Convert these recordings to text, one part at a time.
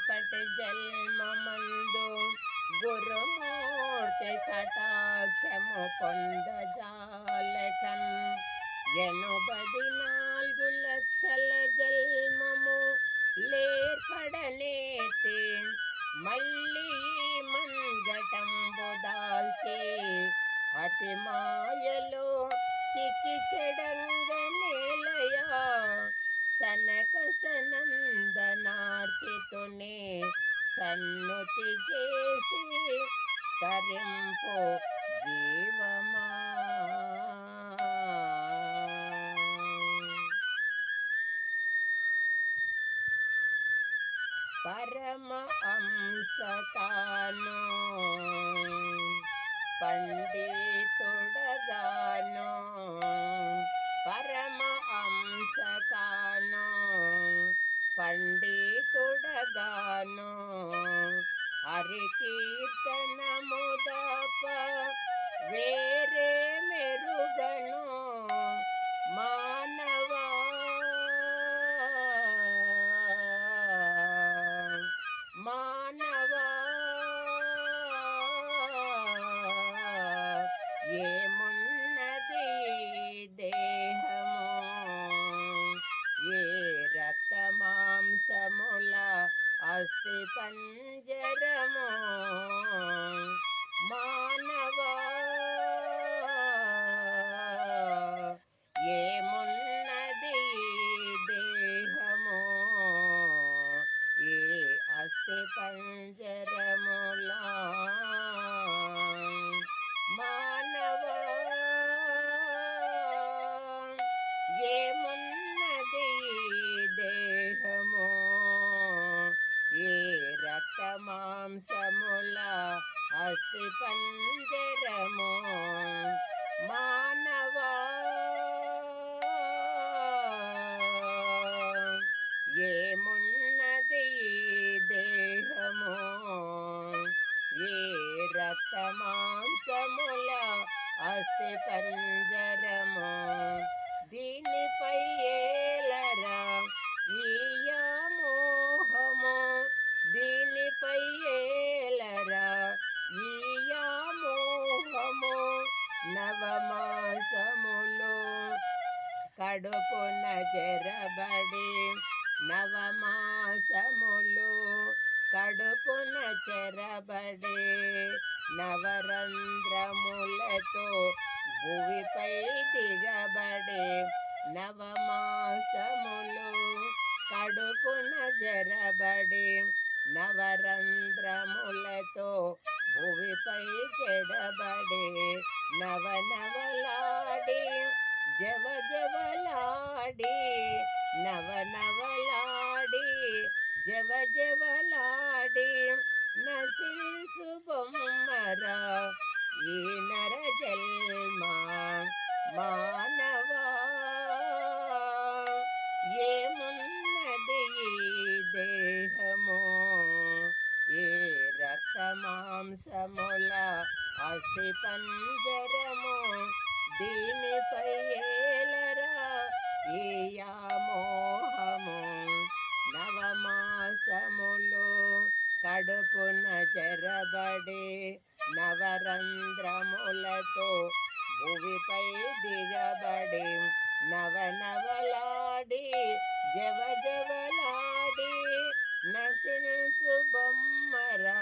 రేపటి జన్మమందు గురుమూర్తి కటాక్షము పొందజాలకన్ 84 లక్షల జన్మము లేర్పడనేతి మళ్ళీ మంగటంబు దాల్చి అతి మాయలో చిక్కి చెడంగ నేలయా సనక సనందనార్చితునే సన్నుతి చేసి తరింపు జీవమా. పరమ అంశకాను పండితుడగాను పరమ అంశకాను పండితుడగాను హరికీర్తనముదప వేరే మెరుగను మానవా. మానవా ఏమున్నది దేహము ఏ రక్త మాంసముల అస్థి పంజరము. మానవా ఏమున్నది దేహము ఏ అస్థి పంజరములా. మానవా ఏమున్నది దేహము ఏ రక్త మాంసముల అస్థి పంజరము. మానవా ఏమున్నది దేహము ఏ రక్త మాంసముల అస్థి పంజరము. దీనిపై ఏలరా ఈయా మోహము దీనిపై ఏలరా ఈయా మోహము నవమాసములు కడుపున జరబడి నవమాసములు కడుపున చెరబడి నవరంధ్రములతో భువిపై దిగబడి నవమాసములు కడుపున జరబడి నవరంధ్రములతో భువిపై చెడబడి నవనవలాడి జవజవలాడి నవనవలాడి జవజవలాడి నశించు బొమ్మరా ఈ నర జన్మ. మానవా ఏమున్నది దేహము ఏ రక్త మాంసముల అస్థి పంజరము. దీనిపై ఏలరా ఈయా మోహము నవమాసములు కడుపున జరబడి నవరంధ్రములతో భువిపై దిగబడి నవనవలాడి జవజవలాడి నశించు బొమ్మరా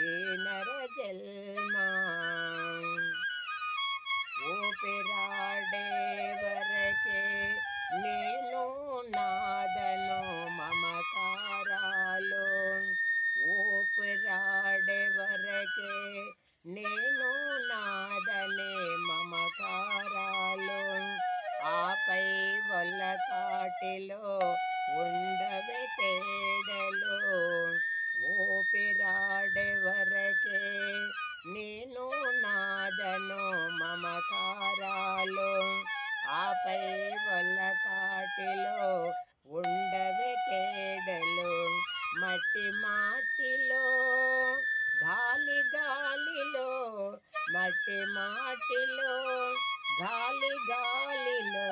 ఈ నర జన్మ. ఊపిరాడే వరకే నేను నాదను మమకారాలు ఊపిరాడే వరకే నేను నాదనే మమకారాలు. ఆపై వల్లకాటిలో ఉండవే తేడలు ఊపిరాడే వరకే నేను నాదను మమకారాలు. ఆపై వల్లకాటిలో ఉండవే తేడలు మట్టి మాటిలో గాలి గాలిలో మట్టి మాటిలో గాలి గాలిలో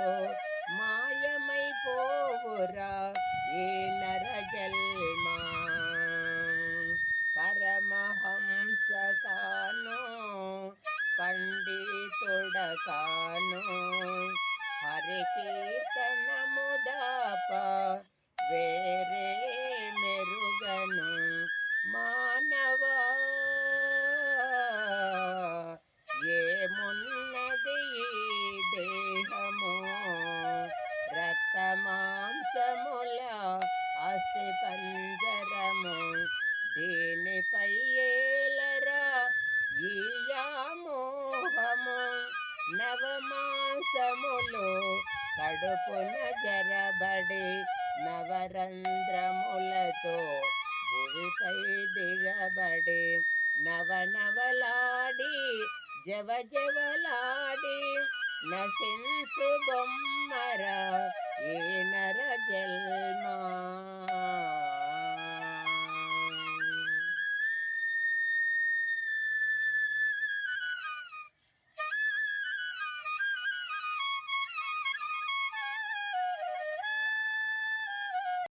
మాయమైపోవురా ఈ నర జన్మ. కాను, పండితుడకాను, హరికీర్తనముదాప వేరే మెరుగను. మానవా, ఏమున్నది ఈ దేహము, రక్త మాంసముల అస్థి పంజరము, దీనిపై ఏలరా ఈ వ్యామోహము. నవమాసములు కడుపున జరబడి, నవరంధ్రములతో భువిపై దిగబడి, నవనవలాడి జవజవలాడి, నశించు బొమ్మర ఈ నర జల్